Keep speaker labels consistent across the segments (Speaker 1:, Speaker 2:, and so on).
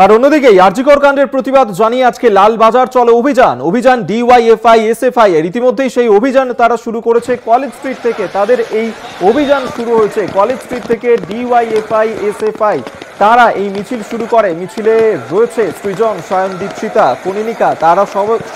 Speaker 1: আর অন্যদিকে আরজিকর কাণ্ডের প্রতিবাদ জানিয়ে আজকে লালবাজার চলো অভিযান ডিওয়াইএফআই এসএফআই এর ইতিমধ্যেই সেই অভিযান তারা শুরু করেছে কলেজ স্ট্রিট থেকে। তাদের এই অভিযান শুরু হয়েছে কলেজ স্ট্রিট থেকে। ডিওয়াইএফআই এসএফআই তারা এই মিছিল শুরু করে। মিছিলে রয়েছে সৃজন, স্বয়ং, দীপশিতা, কনিনিকা, তারা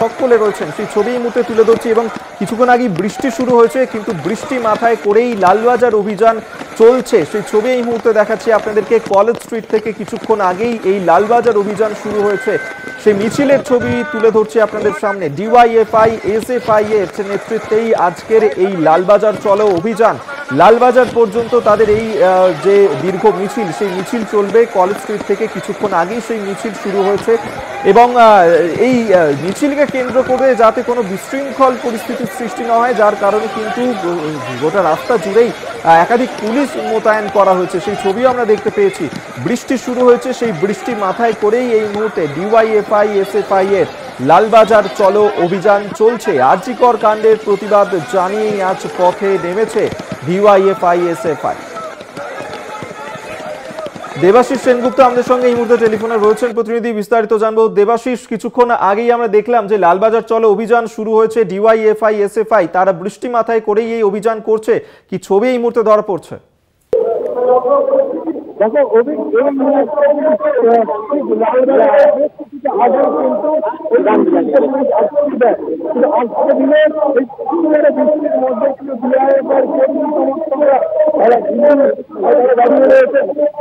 Speaker 1: সকলে রয়েছেন। সেই ছবি এই মুহূর্তে তুলে ধরছি। এবং কিছুক্ষণ আগে বৃষ্টি শুরু হয়েছে, কিন্তু বৃষ্টি মাথায় করেই লালবাজার অভিযান চলছে। সেই ছবি এই মুহূর্তে দেখাচ্ছি আপনাদেরকে। কলেজ স্ট্রিট থেকে কিছুক্ষণ আগেই এই লালবাজার অভিযান শুরু হয়েছে। সেই মিছিলের ছবি তুলে ধরছি আপনাদের সামনে। ডিওয়াইএফআই এসএফআই এর নেতৃত্বেই আজকের এই লালবাজার চলো অভিযান। লালবাজার পর্যন্ত তাদের এই যে দীর্ঘ মিছিল, সেই মিছিল চলবে। কলেজ স্ট্রিট থেকে কিছুক্ষণ আগেই সেই মিছিল শুরু হয়েছে। এবং এই মিছিলকে কেন্দ্র করে যাতে কোনো বিশৃঙ্খল পরিস্থিতির সৃষ্টি না হয়, যার কারণে কিন্তু গোটা রাস্তা জুড়েই একাধিক পুলিশ মোতায়েন করা হয়েছে। সেই ছবিও আমরা দেখতে পেয়েছি। বৃষ্টি শুরু হয়েছে, সেই বৃষ্টি মাথায় করেই এই মুহূর্তে ডিওয়াইএফআই এসএফআই এর লালবাজার চলো অভিযান চলছে। আরজিকর কাণ্ডের প্রতিবাদ জানিয়েই আজ পথে নেমেছে ডিওয়াইএফআই এসএফআই। দেবাশিস সেনগুপ্ত আমাদের সঙ্গে এই মুহূর্তে টেলিফোনে রয়েছেন, প্রতিনিধি, বিস্তারিত জানবো। দেবাশিস, কিছুক্ষণ আগেই আমরা দেখলাম যে লালবাজার চলো অভিযান শুরু হয়েছে। ডিওয়াইএফআই এসএফআই তারা বৃষ্টি মাথায় করেই এই অভিযান করছে। কি ছবি এই মুহূর্তে ধরা পড়ছে?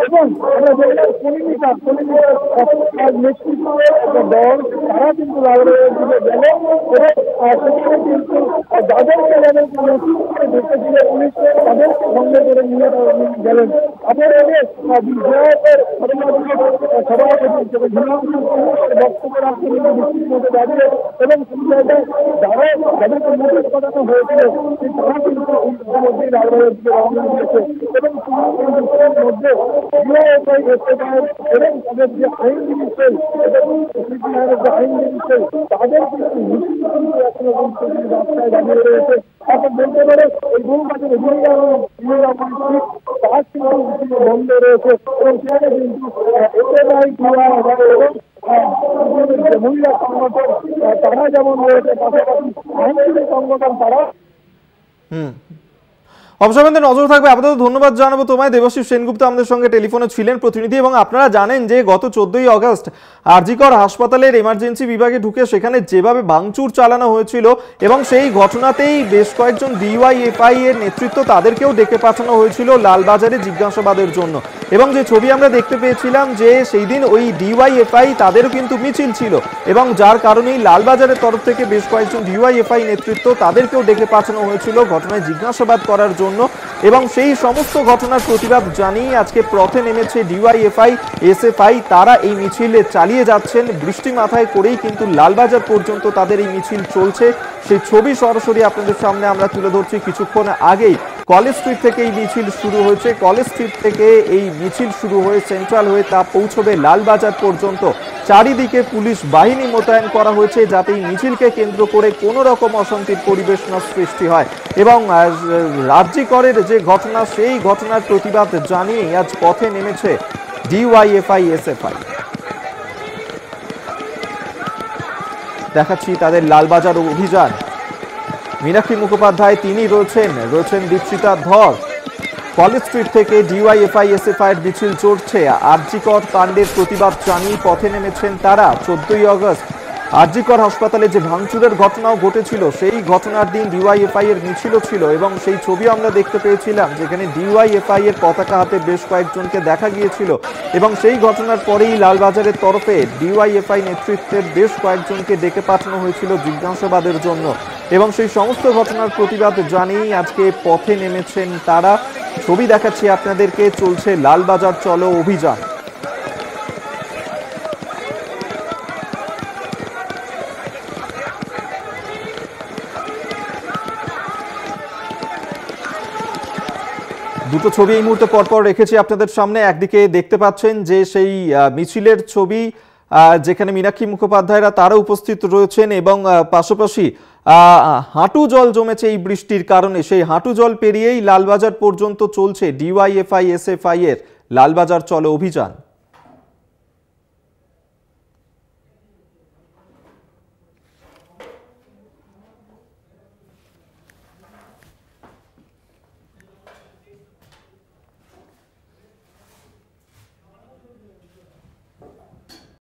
Speaker 2: এবং নেতৃত্বের একটা দল, তারা কিন্তু লালবাজারের দিকে গেল এবং সেখানে কিন্তু যাদেরকে দেখেছিল পুলিশ, তাদেরকে সঙ্গে করে নিয়ে গেলেন। আপনার আগে বিধায়কের সভাপতি বক্তব্য রাখতে বৃষ্টির মধ্যে দাঁড়িয়ে এবং সেই জায়গায় যাদেরকে নোটিশ পাঠানো হয়েছিল তারা কিন্তু ইতিমধ্যেই লালবাজারের দিকে রওনা দিয়েছে। এবং মধ্যে এবং তাদের যে আইনজীবী সেল এবং যে আইনজীবী সেল তাদের কিন্তু এখনো কিন্তু রাস্তায় দাঁড়িয়ে রয়েছে। এখন বলতে পারে এই বহুবাজারে তার কিন্তু বন্ধ রয়েছে এবং সেখানে কিন্তু এসএফআই এবং মহিলা সংগঠন তারা যেমন রয়েছে, পাশাপাশি আইনজীবী সংগঠন তারা।
Speaker 1: অবশ্যই নজর থাকবে। আপাতত ধন্যবাদ জানাবো তোমায়। দেবাশিস সেনগুপ্ত আমাদের সঙ্গে টেলিফোনে ছিলেন, প্রতিনিধি। এবং আপনারা জানেন যে গত 14ই আগস্ট আরজিকর হাসপাতালের এমার্জেন্সি বিভাগে ঢুকে সেখানে যেভাবে ভাঙচুর চালানো হয়েছিল এবং সেই ঘটনাতেই বেশ কয়েকজন ডিওয়াইএফআই এর নেতৃত্ব তাদেরকেও ডেকে পাঠানো হয়েছিল লালবাজারে জিজ্ঞাসাবাদের জন্য। এবং যে ছবি আমরা দেখতে পেয়েছিলাম যে সেই দিন ওই ডিওয়াইএফআই তাদেরও কিন্তু মিছিল ছিল এবং যার কারণেই লালবাজারের তরফ থেকে বেশ কয়েকজন ডিওয়াইএফআই নেতৃত্ব তাদেরকেও ডেকে পাঠানো হয়েছিল ঘটনায় জিজ্ঞাসাবাদ করার জন্য। এবং সেই সমস্ত ঘটনার প্রতিবাদ জানিয়ে আজকে পথে নেমেছে ডিওয়াইএফআই এসএফআই। তারা এই মিছিল চালিয়ে যাচ্ছেন। বৃষ্টি মাথায় করেই কিন্তু লালবাজার পর্যন্ত তাদের এই মিছিল চলছে। সেই ছবি সরাসরি আপনাদের সামনে আমরা তুলে ধরছি। কিছুক্ষণ আগেই কলেজ স্ট্রিট থেকে এই মিছিল শুরু হয়েছে। কলেজ স্ট্রিট থেকে এই মিছিল শুরু হয়ে সেন্ট্রাল হয়ে তা পৌঁছবে লালবাজার পর্যন্ত। চারিদিকে পুলিশ বাহিনী মোতায়েন করা হয়েছে যাতে এই মিছিলকে কেন্দ্র করে কোনো রকম অশান্তির পরিবেশ না সৃষ্টি হয়। এবং আরজিকরের যে ঘটনা, সেই ঘটনার প্রতিবাদ জানিয়ে আজ পথে নেমেছে ডিওয়াইএফআই এসএফআই। দেখাচ্ছি তাদের লালবাজার অভিযান। মীনাক্ষী মুখোপাধ্যায় তিনি রয়েছেন দীপশিতা ধর। কলেজ স্ট্রিট থেকে ডিওয়াইএফআই এসএফআই এর মিছিল চলছে। আরজিকর কাণ্ডের প্রতিবাদ জানিয়ে পথে নেমেছেন তারা। 14ই আগস্ট আরজিকর হাসপাতালে যে ভাঙচুরের ঘটনাও ঘটেছিল, সেই ঘটনার দিন ডিওয়াইএফআই এর মিছিলও ছিল এবং সেই ছবি আমরা দেখতে পেয়েছিলাম যেখানে ডিওয়াইএফআই এর পতাকা হাতে বেশ কয়েকজনকে দেখা গিয়েছিল। এবং সেই ঘটনার পরেই লালবাজারের তরফে ডিওয়াইএফআই নেতৃত্বের বেশ কয়েকজনকে ডেকে পাঠানো হয়েছিল জিজ্ঞাসাবাদের জন্য। এবং সেই সমস্ত ঘটনার প্রতিবাদ জানিয়েই আজকে পথে নেমেছেন তারা। ছবি দেখাচ্ছি আপনাদেরকে। চলছে লালবাজার চলো অভিযান। দুটো ছবি এই মুহূর্তে পরপর রেখেছি আপনাদের সামনে। একদিকে দেখতে পাচ্ছেন যে সেই মিছিলের ছবি যেখানে মীনাক্ষী মুখোপাধ্যায়রা তারা উপস্থিত রয়েছেন এবং পাশাপাশি হাঁটু জল জমেছে এই বৃষ্টির কারণে। সেই হাঁটু জল পেরিয়েই লালবাজার পর্যন্ত চলছে ডিওয়াইএফআই এসএফআই এর লালবাজার চলো অভিযান।